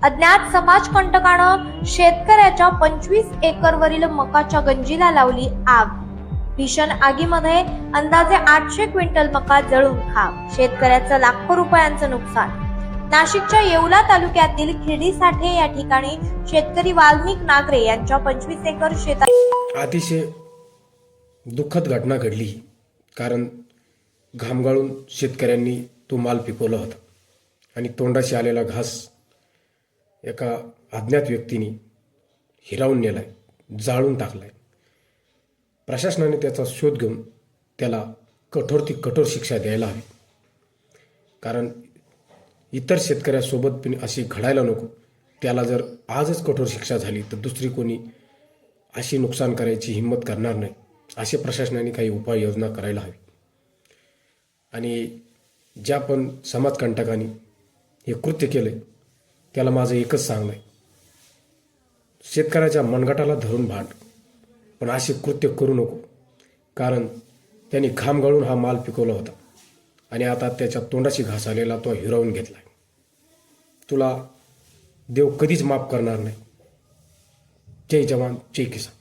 अज्ञात समाजकंटकानं शेतकऱ्याच्या 25 एकरवरील मकाच्या गंजीला लावली आग। भीषण आगीमध्ये अंदाजे 800 क्विंटल मका जळून खाक। शेतकऱ्याचं लाखो रुपयांचं नुकसान। नाशिकच्या येवला तालुक्यातील खिरडी साठे या ठिकाणी शेतकरी वाल्मिक नागरे यांच्या 25 एकर शेतात अतिशय दुःखद घटना घडली, कारण घाम गाळून शेतकऱ्यांनी तो माल पिकवला होता आणि तोंडाशी आलेला घास एका अज्ञात व्यक्तीने हिरावून नेलाय, जाळून टाकलाय। प्रशासनाने त्याचा शोध घेऊन त्याला कठोर कठोर शिक्षा द्यायला हवी, कारण इतर शेतकऱ्यासोबत पण अशी घडायला नको। त्याला जर आजच कठोर शिक्षा झाली तर दुसरी कोणी अशी नुकसान करायची हिंमत करणार नाही। असे प्रशासनाने काही उपाययोजना करायला हवी। आणि ज्या पण समाजकंटकांनी हे कृत्य केले त्याला माझं एकच सांगणं आहे, शेतकऱ्याच्या मनगटाला धरून भांड, पण असे कृत्य करू नको। कारण त्यांनी घाम गाळून हा माल पिकवला होता आणि आता त्याच्या तोंडाशी घास आलेला तो हिरावून घेतलाय। तुला देव कधीच माफ करणार नाही। जय जवान जय किसान।